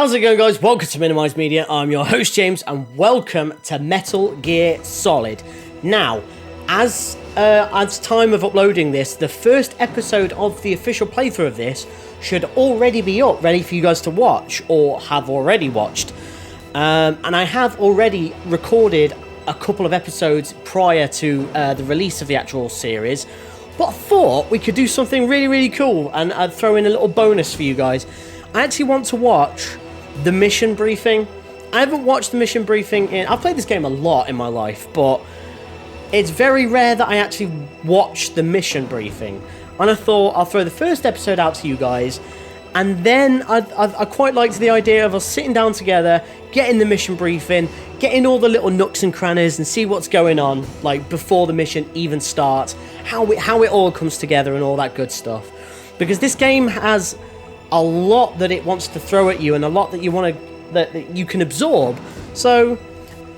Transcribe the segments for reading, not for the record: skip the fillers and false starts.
How's it going, guys? Welcome to Minimize Media. I'm your host, James, and welcome to Metal Gear Solid. Now, as time of uploading this, the first episode of the official playthrough of this should already be up, ready for you guys to watch, or have already watched. And I have already recorded a couple of episodes prior to the release of the actual series, but I thought we could do something really cool, and I'd throw in a little bonus for you guys. I actually want to watch the mission briefing. I haven't watched the mission briefing I've played this game a lot in my life, but it's very rare that I actually watch the mission briefing. And I thought I'll throw the first episode out to you guys, and then I quite liked the idea of us sitting down together, getting the mission briefing, getting all the little nooks and crannies and see what's going on, like before the mission even starts, how it all comes together and all that good stuff. Because this game has a lot that it wants to throw at you and a lot that that you can absorb. So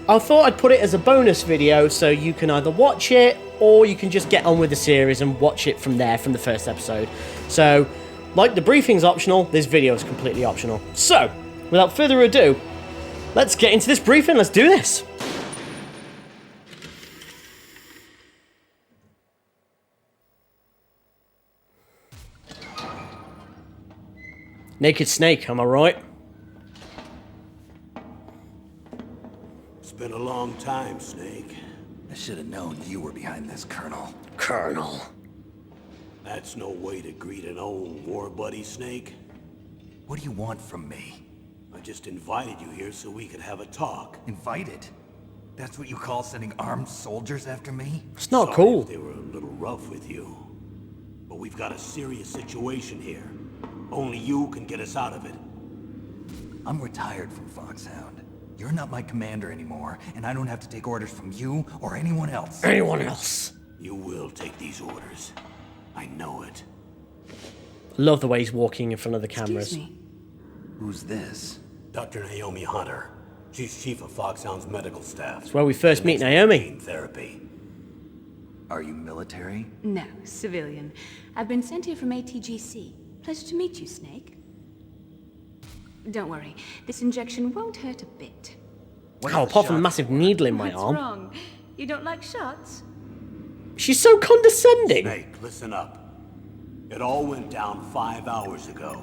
I thought I'd put it as a bonus video so you can either watch it or you can just get on with the series and watch it from there, from the first episode. So, like the briefing's optional, this video is completely optional. So, without further ado, let's get into this briefing. Let's do this. Naked Snake, am I right? It's been a long time, Snake. I should have known you were behind this, Colonel. Colonel. That's no way to greet an old war buddy, Snake. What do you want from me? I just invited you here so we could have a talk. Invited? That's what you call sending armed soldiers after me? It's not Sorry cool. if they were a little rough with you. But we've got a serious situation here. Only you can get us out of it. I'm retired from Foxhound. You're not my commander anymore, and I don't have to take orders from you or anyone else. Anyone else? You will take these orders. I know it. I love the way he's walking in front of the cameras. Excuse me. Who's this? Dr. Naomi Hunter. She's chief of Foxhound's medical staff. It's where we first meet Naomi. Payne therapy. Are you military? No, civilian. I've been sent here from ATGC. Pleasure to meet you, Snake. Don't worry, this injection won't hurt a bit. Oh, apart from a massive needle in my What's arm. wrong? You don't like shots? She's so condescending. Snake, listen up. It all went down 5 hours ago.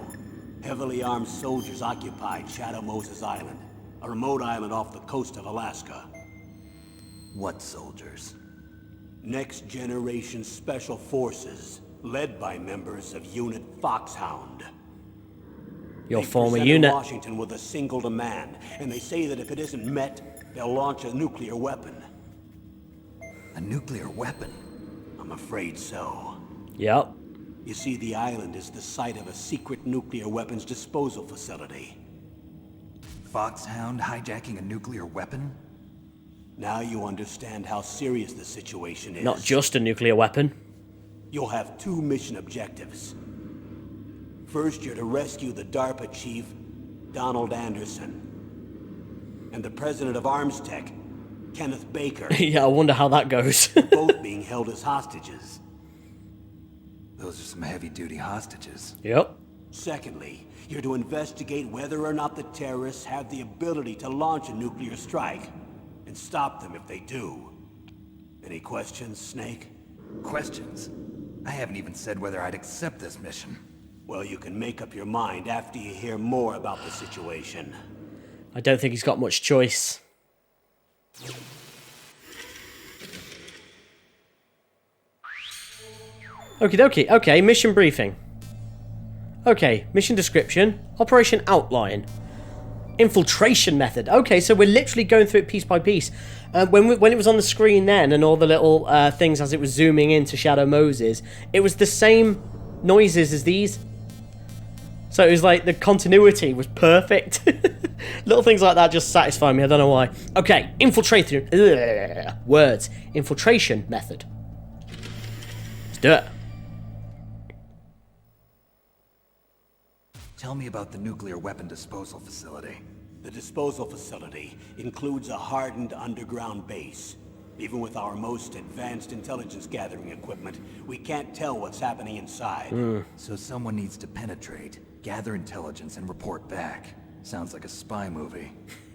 Heavily armed soldiers occupied Shadow Moses Island, a remote island off the coast of Alaska. What soldiers? Next generation special forces, led by members of Unit Foxhound. Your They former presented unit. Washington with a single demand, and they say that if it isn't met, they'll launch a nuclear weapon. A nuclear weapon? I'm afraid so. Yep. You see, the island is the site of a secret nuclear weapons disposal facility. Foxhound hijacking a nuclear weapon? Now you understand how serious the situation is. Not just a nuclear weapon. You'll have two mission objectives. First, you're to rescue the DARPA chief, Donald Anderson, and the president of Arms Tech, Kenneth Baker, Yeah, I wonder how that goes. both being held as hostages. Those are some heavy-duty hostages. Yep. Secondly, you're to investigate whether or not the terrorists have the ability to launch a nuclear strike, and stop them if they do. Any questions, Snake? Questions? I haven't even said whether I'd accept this mission. Well, you can make up your mind after you hear more about the situation. I don't think he's got much choice. Okie dokie. Okay, mission briefing. Okay, mission description. Operation outline. Infiltration method. Okay, so we're literally going through it piece by piece. When it was on the screen then, and all the little things as it was zooming into Shadow Moses, it was the same noises as these. So it was like the continuity was perfect. Little things like that just satisfy me. I don't know why. Okay, infiltration. Words. Infiltration method. Let's do it. Tell me about the nuclear weapon disposal facility. The disposal facility includes a hardened underground base. Even with our most advanced intelligence gathering equipment, we can't tell what's happening inside. So someone needs to penetrate, gather intelligence, and report back. Sounds like a spy movie.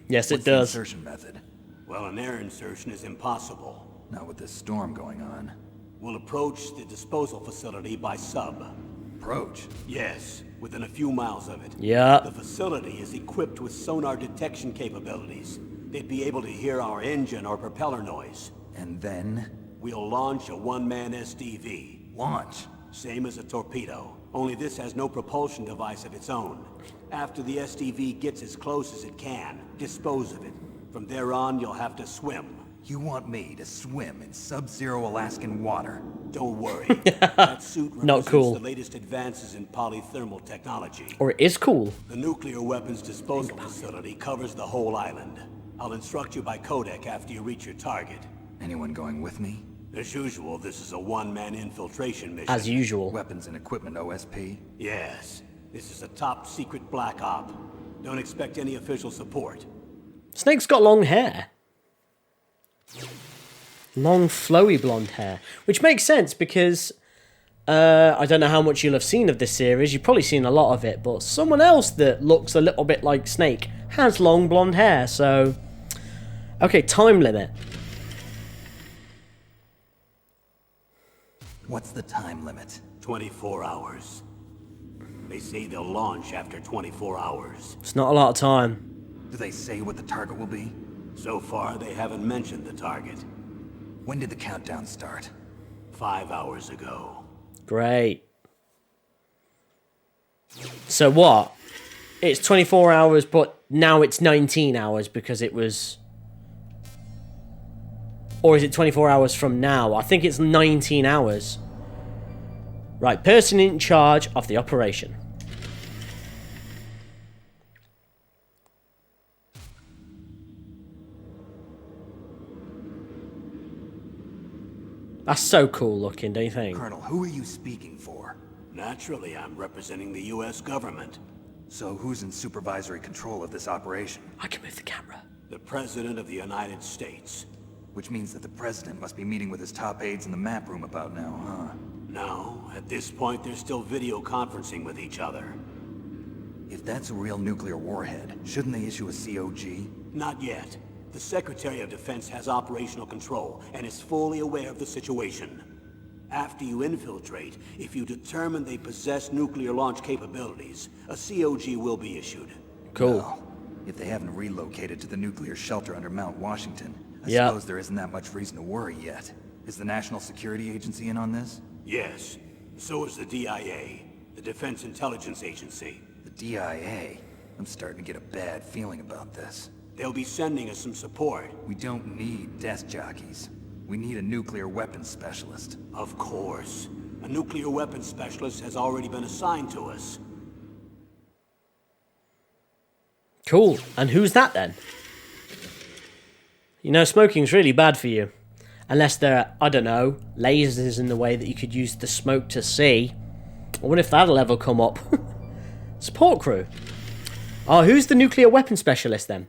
Yes, What's it the does. insertion method? Well, an air insertion is impossible. Not with this storm going on. We'll approach the disposal facility by sub. Approach? Yes, within a few miles of it. Yeah. The facility is equipped with sonar detection capabilities. They'd be able to hear our engine or propeller noise. And then? We'll launch a one-man SDV. Launch? Same as a torpedo, only this has no propulsion device of its own. After the SDV gets as close as it can, dispose of it. From there on, you'll have to swim. You want me to swim in sub-zero Alaskan water? Don't worry. That suit Not represents cool. the latest advances in polythermal technology. Or it is cool. The nuclear weapons disposal facility covers the whole island. I'll instruct you by codec after you reach your target. Anyone going with me? As usual, this is a one-man infiltration mission. As usual. Weapons and equipment OSP? Yes. This is a top-secret black op. Don't expect any official support. Snake's got long hair. Long, flowy blonde hair. Which makes sense because I don't know how much you'll have seen of this series. You've probably seen a lot of it. But someone else that looks a little bit like Snake has long blonde hair. So, okay, time limit. What's the time limit? 24 hours. They say they'll launch after 24 hours. It's not a lot of time. Do they say what the target will be? So far, they haven't mentioned the target. When did the countdown start? 5 hours ago. Great. So what? It's 24 hours, but now it's 19 hours because it was... Or is it 24 hours from now? I think it's 19 hours. Right, person in charge of the operation. That's so cool looking, don't you think? Colonel, who are you speaking for? Naturally, I'm representing the U.S. government. So who's in supervisory control of this operation? I can move the camera. The President of the United States. Which means that the President must be meeting with his top aides in the map room about now, huh? No, at this point, they're still video conferencing with each other. If that's a real nuclear warhead, shouldn't they issue a COG? Not yet. The Secretary of Defense has operational control and is fully aware of the situation. After you infiltrate, if you determine they possess nuclear launch capabilities, a COG will be issued. Cool. Well, if they haven't relocated to the nuclear shelter under Mount Washington, I Yeah. suppose there isn't that much reason to worry yet. Is the National Security Agency in on this? Yes. So is the DIA, the Defense Intelligence Agency. The DIA? I'm starting to get a bad feeling about this. They'll be sending us some support. We don't need desk jockeys. We need a nuclear weapons specialist. Of course. A nuclear weapons specialist has already been assigned to us. Cool. And who's that then? You know, smoking's really bad for you. Unless there are, I don't know, lasers in the way that you could use the smoke to see. I wonder if that'll ever come up. Support crew. Oh, who's the nuclear weapon specialist then?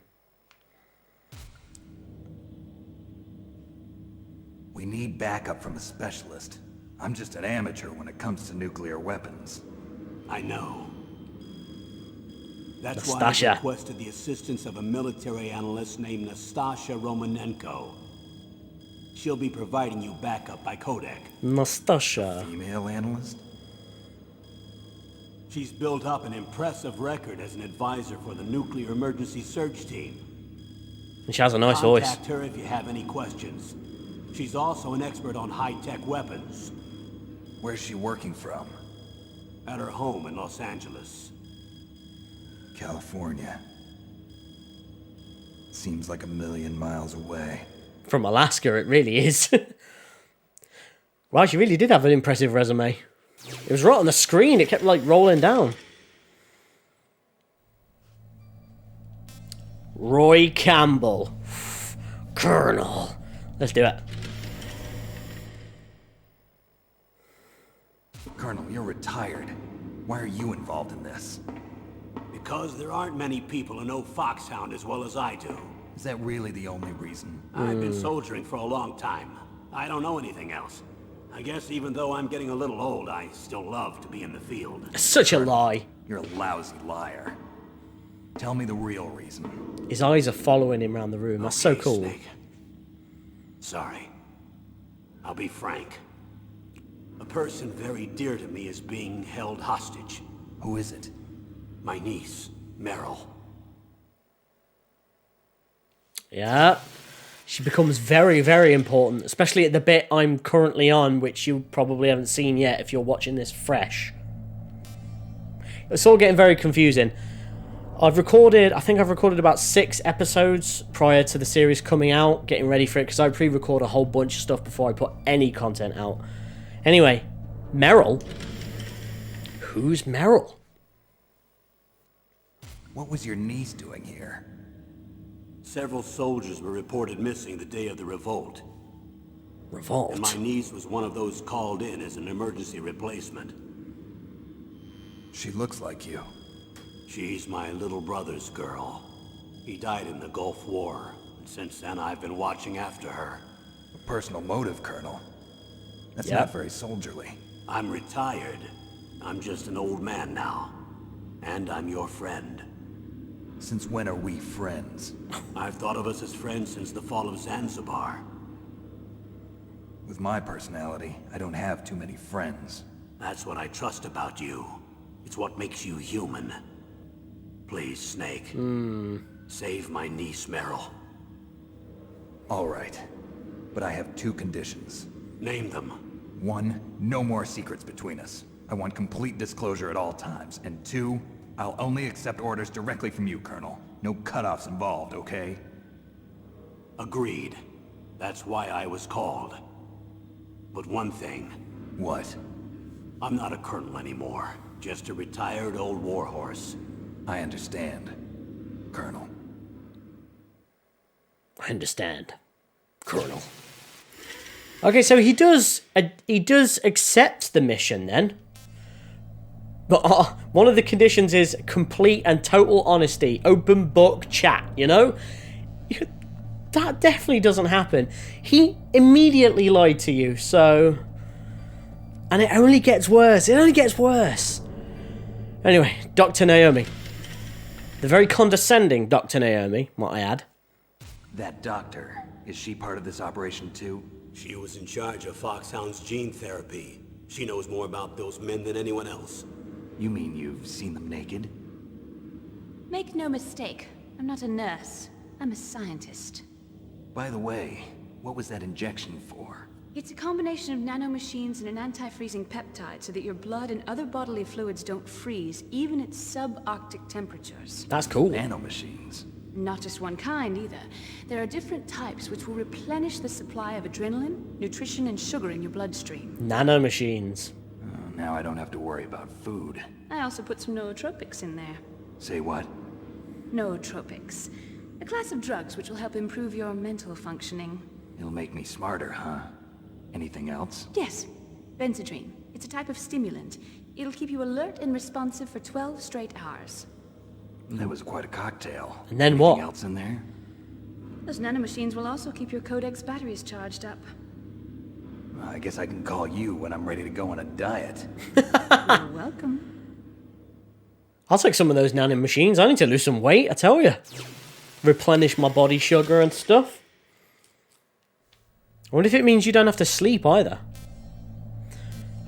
We need backup from a specialist. I'm just an amateur when it comes to nuclear weapons. I know. That's why Nastasha. I requested the assistance of a military analyst named Nastasha Romanenko. She'll be providing you backup by codec. Nastasha. Female analyst? She's built up an impressive record as an advisor for the Nuclear Emergency Search Team. And she has a nice voice. Contact her if you have any questions. She's also an expert on high-tech weapons. Where's she working from? At her home in Los Angeles. California. Seems like a million miles away. From Alaska, it really is. Wow, she really did have an impressive resume. It was right on the screen. It kept, like, rolling down. Roy Campbell. Colonel. Let's do it. Colonel, you're retired. Why are you involved in this? Because there aren't many people who know Foxhound as well as I do. Is that really the only reason? I've been soldiering for a long time. I don't know anything else. I guess even though I'm getting a little old, I still love to be in the field. Such a lie. You're a lousy liar. Tell me the real reason. His eyes are following him around the room. That's so Okay, cool. Snake. Sorry. I'll be frank. A person very dear to me is being held hostage. Who is it? My niece, Meryl. Yeah. She becomes very, very important, especially at the bit I'm currently on, which you probably haven't seen yet if you're watching this fresh. It's all getting very confusing. I think I've recorded about 6 episodes prior to the series coming out, getting ready for it, because I pre-record a whole bunch of stuff before I put any content out. Anyway, Meryl? Who's Meryl? What was your niece doing here? Several soldiers were reported missing the day of the revolt. Revolt? And my niece was one of those called in as an emergency replacement. She looks like you. She's my little brother's girl. He died in the Gulf War, and since then I've been watching after her. A personal motive, Colonel. That's Yep. not very soldierly. I'm retired. I'm just an old man now. And I'm your friend. Since when are we friends? I've thought of us as friends since the fall of Zanzibar. With my personality, I don't have too many friends. That's what I trust about you. It's what makes you human. Please, Snake. Save my niece, Meryl. All right. But I have 2 conditions. Name them. 1, no more secrets between us. I want complete disclosure at all times. And 2, I'll only accept orders directly from you, Colonel. No cutoffs involved, okay? Agreed. That's why I was called. But one thing, What? I'm not a colonel anymore. Just a retired old warhorse. I understand, Colonel. I understand, Colonel. Okay, so he does accept the mission then. But one of the conditions is complete and total honesty, open book chat, you know? That definitely doesn't happen. He immediately lied to you, so... And it only gets worse. It only gets worse. Anyway, Dr. Naomi. The very condescending Dr. Naomi, might I add. That doctor, is she part of this operation too? She was in charge of Foxhound's gene therapy. She knows more about those men than anyone else. You mean you've seen them naked? Make no mistake, I'm not a nurse. I'm a scientist. By the way, what was that injection for? It's a combination of nanomachines and an anti-freezing peptide so that your blood and other bodily fluids don't freeze, even at subarctic temperatures. That's cool. Nanomachines. Not just one kind, either. There are different types which will replenish the supply of adrenaline, nutrition, and sugar in your bloodstream. Nanomachines. Now I don't have to worry about food. I also put some nootropics in there. Say what? Nootropics. A class of drugs which will help improve your mental functioning. It'll make me smarter, huh? Anything else? Yes. Benzedrine. It's a type of stimulant. It'll keep you alert and responsive for 12 straight hours. That was quite a cocktail. And then Anything what? else in there? Those nanomachines will also keep your Codex batteries charged up. I guess I can call you when I'm ready to go on a diet. You're welcome. I'll take some of those nanomachines. I need to lose some weight, I tell you. Replenish my body sugar and stuff. I wonder if it means you don't have to sleep either.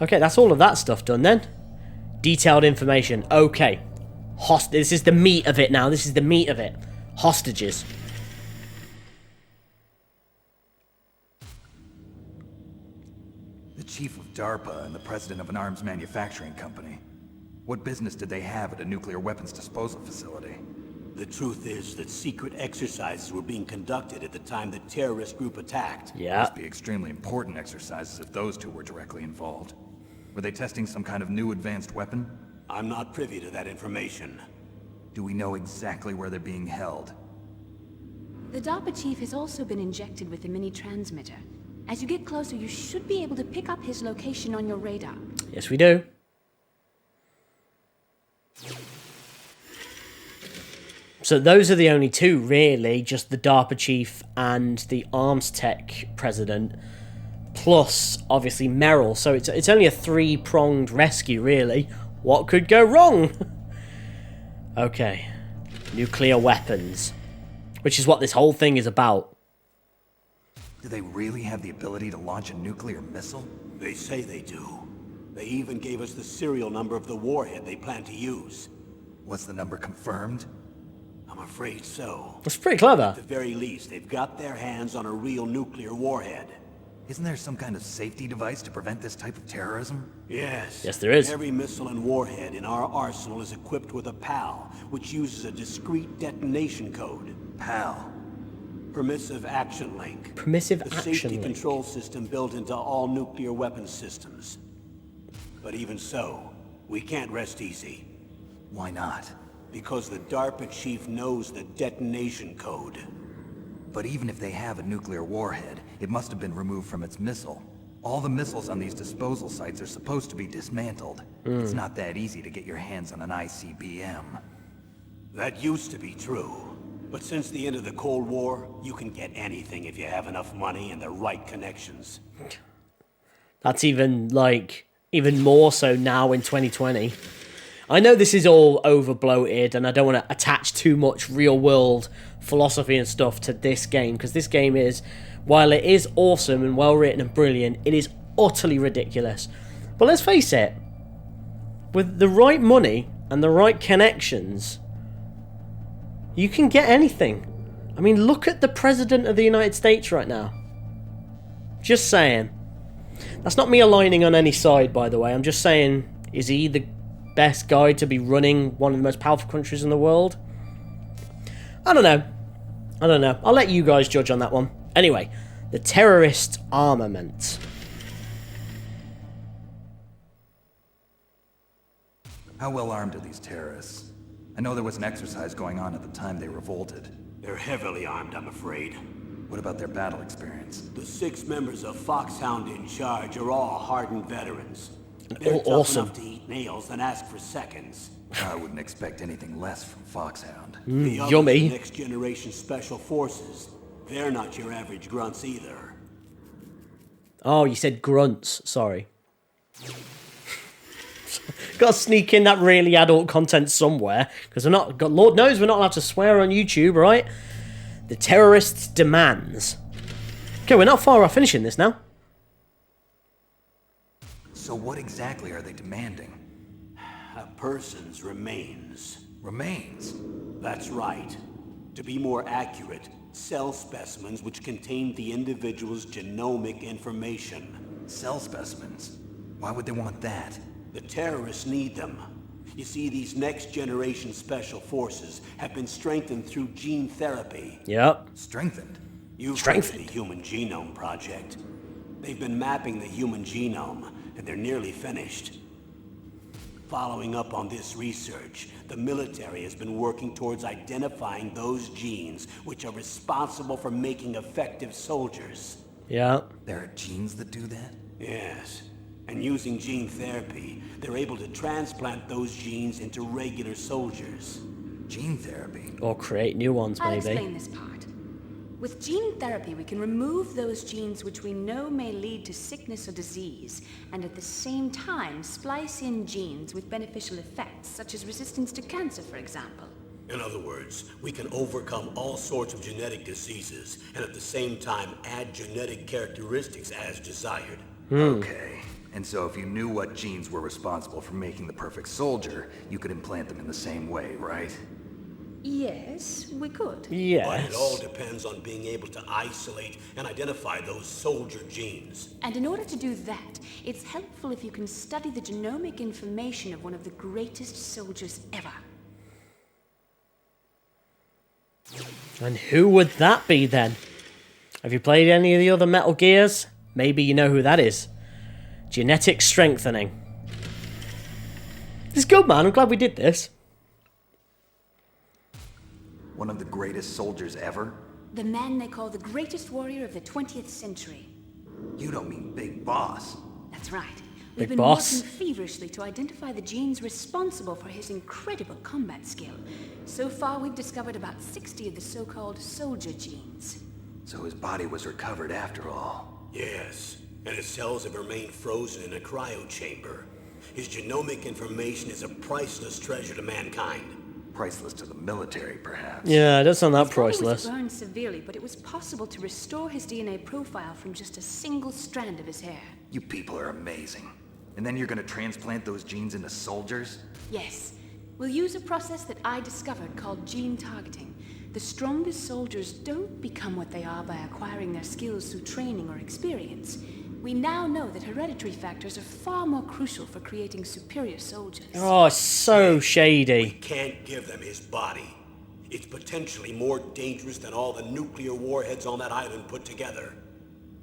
Okay, that's all of that stuff done then. Detailed information. Okay. This is the meat of it now. This is the meat of it. Hostages. The chief of DARPA and the president of an arms manufacturing company. What business did they have at a nuclear weapons disposal facility? The truth is that secret exercises were being conducted at the time the terrorist group attacked. Yeah. Must be extremely important exercises if those 2 were directly involved. Were they testing some kind of new advanced weapon? I'm not privy to that information. Do we know exactly where they're being held? The DARPA chief has also been injected with a mini transmitter. As you get closer, you should be able to pick up his location on your radar. Yes, we do. So those are the only 2, really. Just the DARPA chief and the arms tech president. Plus, obviously, Meryl. So it's only a 3-pronged rescue, really. What could go wrong? Okay. nuclear weapons, which is what this whole thing is about. Do they really have the ability to launch a nuclear missile? They say they do. They even gave us the serial number of the warhead they plan to use. Was the number confirmed? I'm afraid so. That's pretty clever. At the very least, they've got their hands on a real nuclear warhead. Isn't there some kind of safety device to prevent this type of terrorism? Yes. Yes, there is. Every missile and warhead in our arsenal is equipped with a PAL, which uses a discrete detonation code. PAL. Permissive Action Link. Permissive The action safety link. control system built into all nuclear weapons systems. But even so, we can't rest easy. Why not? Because the DARPA chief knows the detonation code. But even if they have a nuclear warhead, it must have been removed from its missile. All the missiles on these disposal sites are supposed to be dismantled. It's not that easy to get your hands on an ICBM. That used to be true. But since the end of the Cold War, you can get anything if you have enough money and the right connections. That's even more so now in 2020. I know this is all over-bloated, and I don't want to attach too much real-world philosophy and stuff to this game, because this game is, while it is awesome and well-written and brilliant, it is utterly ridiculous. But let's face it, with the right money and the right connections, you can get anything. I mean, look at the President of the United States right now. Just saying. That's not me aligning on any side, by the way. I'm just saying, is he the best guy to be running one of the most powerful countries in the world? I don't know. I'll let you guys judge on that one. Anyway, the terrorist armament. How well armed are these terrorists? I know there was an exercise going on at the time they revolted. They're heavily armed, I'm afraid. What about their battle experience? The 6 members of Foxhound in charge are all hardened veterans. They're all tough awesome. enough to eat nails and ask for seconds. I wouldn't expect anything less from Foxhound. The others yummy. are next generation special forces. They're not your average grunts either. Oh, you said grunts. Sorry. Got to sneak in that really adult content somewhere, because we're not. Lord knows we're not allowed to swear on YouTube, right? The terrorists' demands. Okay, we're not far off finishing this now. So what exactly are they demanding? A person's remains. Remains? That's right. To be more accurate, cell specimens which contain the individual's genomic information. Cell specimens? Why would they want that? The terrorists need them. You see, these next-generation special forces have been strengthened through gene therapy. Yep. Strengthened? You've heard of the Human Genome Project. They've been mapping the human genome, and they're nearly finished. Following up on this research, the military has been working towards identifying those genes which are responsible for making effective soldiers. Yeah. There are genes that do that? Yes. And using gene therapy, they're able to transplant those genes into regular soldiers. Gene therapy? Or create new ones, I'll maybe. explain this part. With gene therapy, we can remove those genes which we know may lead to sickness or disease, and at the same time splice in genes with beneficial effects, such as resistance to cancer, for example. In other words, we can overcome all sorts of genetic diseases, and at the same time add genetic characteristics as desired. Okay. And so if you knew what genes were responsible for making the perfect soldier, you could implant them in the same way, right? Yes, we could. But it all Yes. depends on being able to isolate and identify those soldier genes. And in order to do that, it's helpful if you can study the genomic information of one of the greatest soldiers ever. And who would that be then? Have you played any of the other Metal Gears? Maybe you know who that is. Genetic strengthening. This is good, man. I'm glad we did this. One of the greatest soldiers ever? The man they call the greatest warrior of the 20th century. You don't mean Big Boss. That's right. Big We've been boss. working feverishly to identify the genes responsible for his incredible combat skill. So far, we've discovered about 60 of the so-called soldier genes. So his body was recovered after all. Yes, and his cells have remained frozen in a cryo chamber. His genomic information is a priceless treasure to mankind. priceless to the military, perhaps. Yeah, it does sound that His body priceless. was burned severely, but it was possible to restore his DNA profile from just a single strand of his hair. You people are amazing. And then you're gonna transplant those genes into soldiers? Yes. We'll use a process that I discovered called gene targeting. The strongest soldiers don't become what they are by acquiring their skills through training or experience. We now know that hereditary factors are far more crucial for creating superior soldiers. Oh, it's so We shady. can't give them his body. It's potentially more dangerous than all the nuclear warheads on that island put together.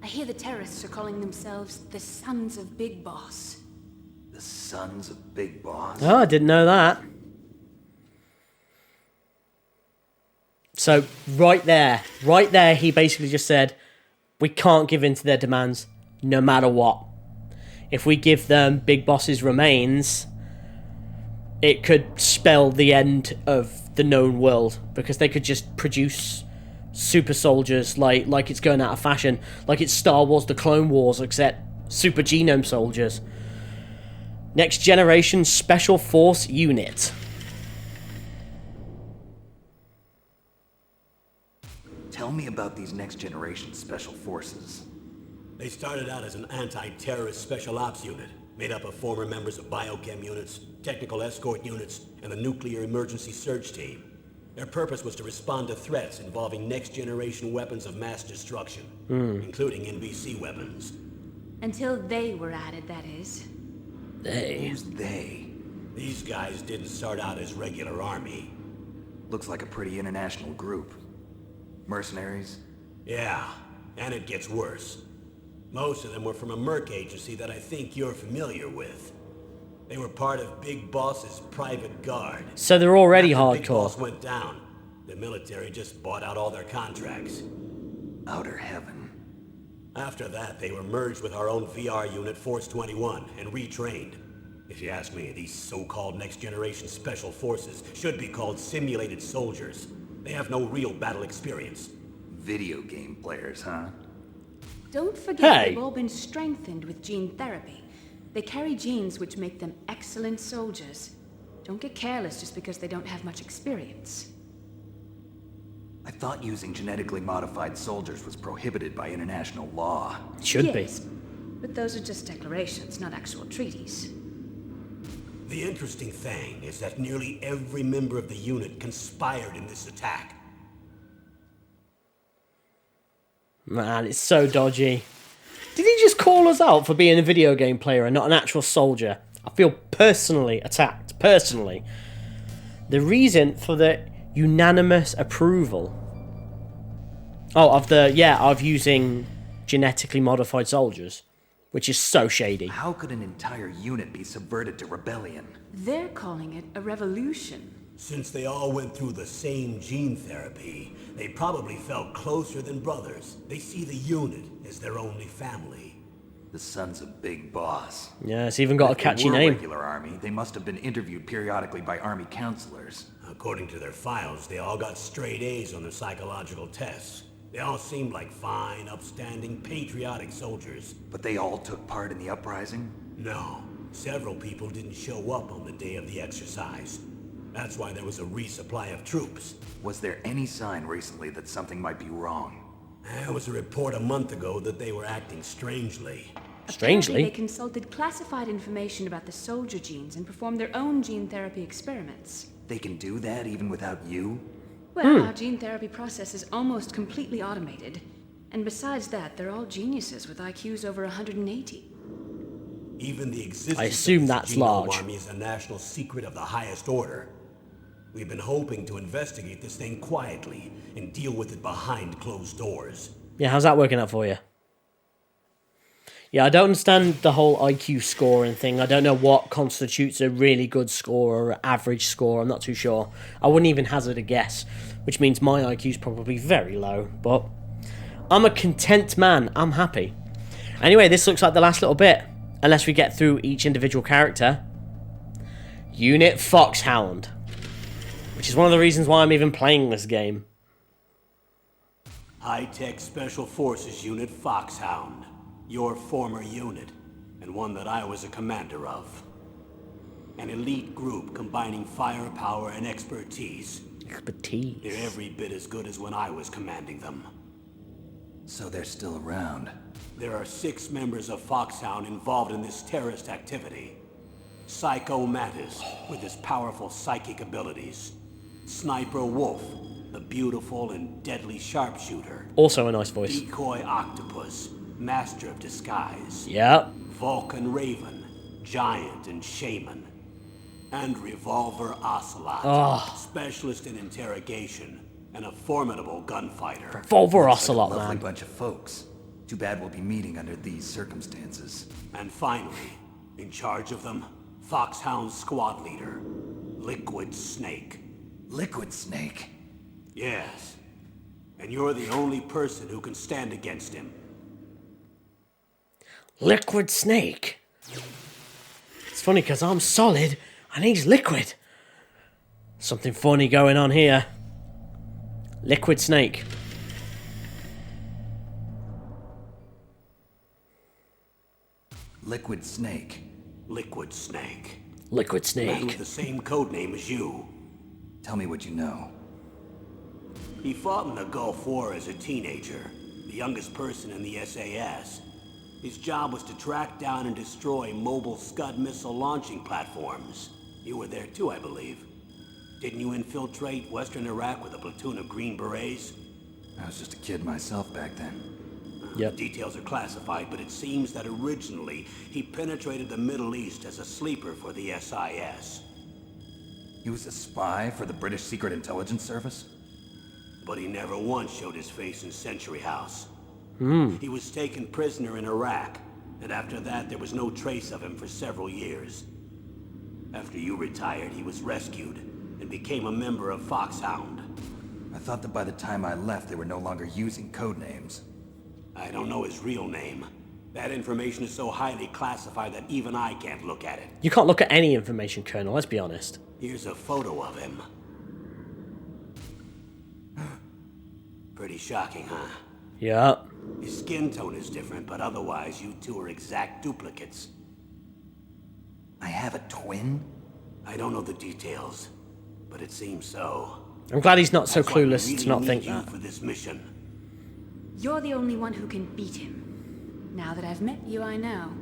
I hear the terrorists are calling themselves the Sons of Big Boss. The Sons of Big Boss? Oh, I didn't know that. So, right there, he basically just said, we can't give in to their demands, no matter what. If we give them Big Boss's remains, it could spell the end of the known world, because they could just produce super soldiers like it's going out of fashion, like it's Star Wars The Clone Wars, except super genome soldiers. Next Generation Special Force Unit. Tell me about these next generation special forces. They started out as an anti-terrorist special ops unit, made up of former members of biochem units, technical escort units, and the nuclear emergency search team. Their purpose was to respond to threats involving next-generation weapons of mass destruction, including NBC weapons. Until they were added, that is. Who's they? These guys didn't start out as regular army. Looks like a pretty international group. Mercenaries? Yeah, and it gets worse. Most of them were from a merc agency that I think you're familiar with. They were part of Big Boss's private guard. So they're already After Big Boss hardcore. went down, the military just bought out all their contracts. Outer heaven. After that, they were merged with our own VR unit, Force 21, and retrained. If you ask me, these so-called next-generation special forces should be called simulated soldiers. They have no real battle experience. Video game players, huh? Don't forget Hey. they've all been strengthened with gene therapy. They carry genes which make them excellent soldiers. Don't get careless just because they don't have much experience. I thought using genetically modified soldiers was prohibited by international law. Should be. Yes, but those are just declarations, not actual treaties. The interesting thing is that nearly every member of the unit conspired in this attack. Man, it's so dodgy. Did he just call us out for being a video game player and not an actual soldier? I feel personally attacked. Personally. The reason for the unanimous approval. Oh, of using genetically modified soldiers. Which is so shady. How could an entire unit be subverted to rebellion? They're calling it a revolution. Since they all went through the same gene therapy, they probably felt closer than brothers. They see the unit as their only family. The Sons of Big Boss. Yeah, it's even got a If they catchy were name. regular army, they must have been interviewed periodically by army counselors. According to their files, they all got straight A's on their psychological tests. They all seemed like fine, upstanding, patriotic soldiers. But they all took part in the uprising? No, several people didn't show up on the day of the exercise. That's why there was a resupply of troops. Was there any sign recently that something might be wrong? There was a report a month ago that they were acting strangely. Apparently, Strangely. they consulted classified information about the soldier genes and performed their own gene therapy experiments. They can do that even without you? Well, our gene therapy process is almost completely automated. And besides that, they're all geniuses with IQs over 180. Even the existence I assume of this that's genome large. army is a national secret of the highest order. We've been hoping to investigate this thing quietly and deal with it behind closed doors. Yeah, how's that working out for you? Yeah, I don't understand the whole IQ scoring thing. I don't know what constitutes a really good score or an average score. I'm not too sure. I wouldn't even hazard a guess, which means my IQ's probably very low. But I'm a content man. I'm happy. Anyway, this looks like the last little bit. Unless we get through each individual character. Unit Foxhound. Which is one of the reasons why I'm even playing this game. High-tech Special Forces Unit Foxhound. Your former unit, and one that I was a commander of. An elite group combining firepower and expertise. Expertise. They're every bit as good as when I was commanding them. So they're still around. There are 6 members of Foxhound involved in this terrorist activity. Psycho Mattis, with his powerful psychic abilities. Sniper Wolf, the beautiful and deadly sharpshooter. Also a nice voice. Decoy Octopus, master of disguise. Yeah. Vulcan Raven, giant and shaman. And Revolver Ocelot, specialist in interrogation and a formidable gunfighter. Revolver Ocelot, Lovely man. bunch of folks. Too bad we'll be meeting under these circumstances. And finally, in charge of them, Foxhound's squad leader, Liquid Snake. Liquid Snake? Yes. And you're the only person who can stand against him. Liquid Snake. It's funny because I'm solid and he's liquid. Something funny going on here. Liquid Snake. Liquid Snake. Liquid Snake. Liquid Man with Snake. the same code name as you. Tell me what you know. He fought in the Gulf War as a teenager, the youngest person in the SAS. His job was to track down and destroy mobile Scud missile launching platforms. You were there too, I believe. Didn't you infiltrate Western Iraq with a platoon of Green Berets? I was just a kid myself back then. Yep. Details are classified, but it seems that originally he penetrated the Middle East as a sleeper for the SIS. He was a spy for the British Secret Intelligence Service? But he never once showed his face in Century House. He was taken prisoner in Iraq, and after that there was no trace of him for several years. After you retired, he was rescued and became a member of Foxhound. I thought that by the time I left, they were no longer using code names. I don't know his real name. That information is so highly classified that even I can't look at it. You can't look at any information, Colonel, let's be honest. Here's a photo of him. Pretty shocking, huh? Yeah. His skin tone is different, but otherwise you two are exact duplicates. I have a twin? I don't know the details, but it seems so. I'm glad he's not so That's why we clueless really to not need think you that. for this mission. You're the only one who can beat him. Now that I've met you, I know.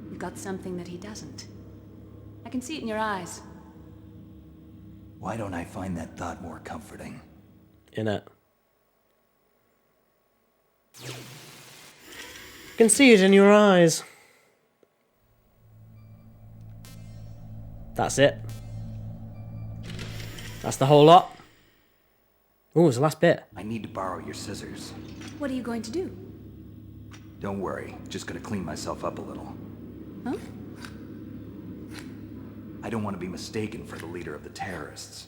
You've got something that he doesn't. I can see it in your eyes. Why don't I find that thought more comforting? Innit? I can see it in your eyes. That's it. That's the whole lot. Oh, it's the last bit. I need to borrow your scissors. What are you going to do? Don't worry, just gonna clean myself up a little. Huh? I don't want to be mistaken for the leader of the terrorists.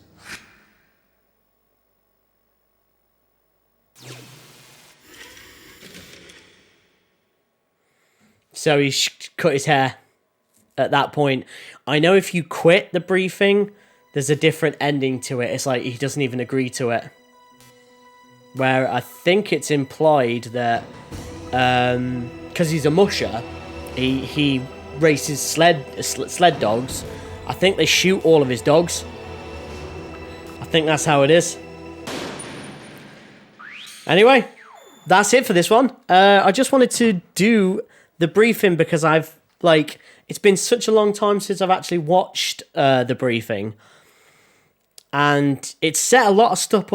So he cut his hair at that point. I know if you quit the briefing, there's a different ending to it. It's like he doesn't even agree to it. Where I think it's implied that because he's a musher, he races sled dogs. I think they shoot all of his dogs. I think that's how it is. Anyway, that's it for this one. I just wanted to do the briefing because it's been such a long time since I've actually watched the briefing, and it set a lot of stuff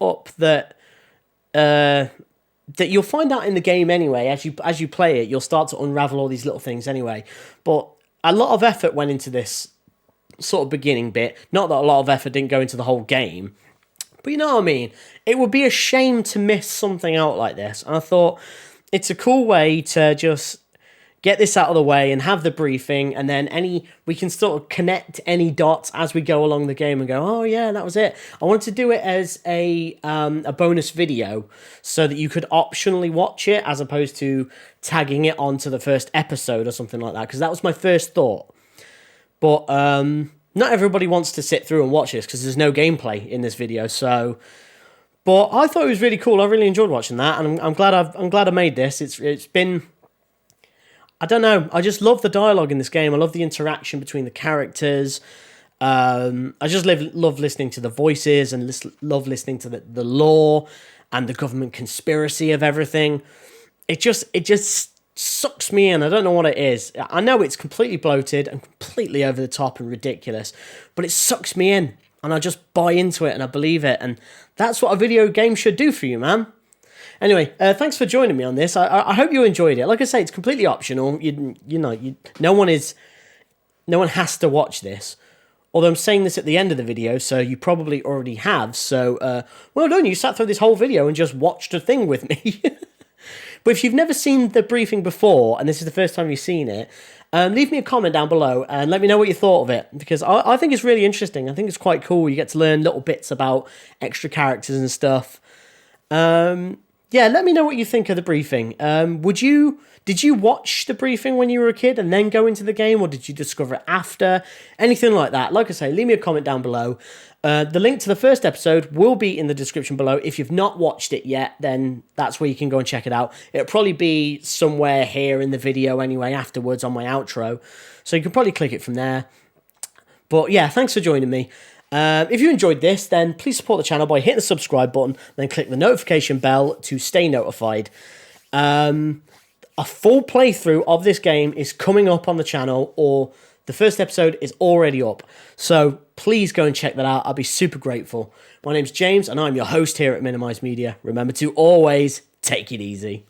up that that you'll find out in the game anyway. As you play it, you'll start to unravel all these little things anyway. But a lot of effort went into this sort of beginning bit. Not that a lot of effort didn't go into the whole game, but you know what I mean. It would be a shame to miss something out like this, and I thought it's a cool way to just get this out of the way and have the briefing, and then we can sort of connect any dots as we go along the game and go, oh yeah, that was it. I wanted to do it as a bonus video so that you could optionally watch it as opposed to tagging it onto the first episode or something like that, because that was my first thought. But not everybody wants to sit through and watch this because there's no gameplay in this video. So, but I thought it was really cool. I really enjoyed watching that, and I'm glad I made this. It's been. I don't know. I just love the dialogue in this game. I love the interaction between the characters. I just love listening to the voices and love listening to the lore and the government conspiracy of everything. It just sucks me in. I don't know what it is. I know it's completely bloated and completely over the top and ridiculous, but it sucks me in, and I just buy into it and I believe it, and that's what a video game should do for you, man. Anyway, thanks for joining me on this. I hope you enjoyed it. Like I say, it's completely optional. No one has to watch this. Although I'm saying this at the end of the video, so you probably already have. So, well done, you sat through this whole video and just watched a thing with me. But if you've never seen the briefing before, and this is the first time you've seen it, leave me a comment down below and let me know what you thought of it. Because I think it's really interesting. I think it's quite cool. You get to learn little bits about extra characters and stuff. Yeah, let me know what you think of the briefing. Did you watch the briefing when you were a kid and then go into the game, or did you discover it after? Anything like that. Like I say, leave me a comment down below. The link to the first episode will be in the description below. If you've not watched it yet, then that's where you can go and check it out. It'll probably be somewhere here in the video anyway, afterwards on my outro. So you can probably click it from there. But yeah, thanks for joining me. If you enjoyed this, then please support the channel by hitting the subscribe button, then click the notification bell to stay notified. A full playthrough of this game is coming up on the channel, or the first episode is already up. So please go and check that out. I'll be super grateful. My name's James, and I'm your host here at Minimize Media. Remember to always take it easy.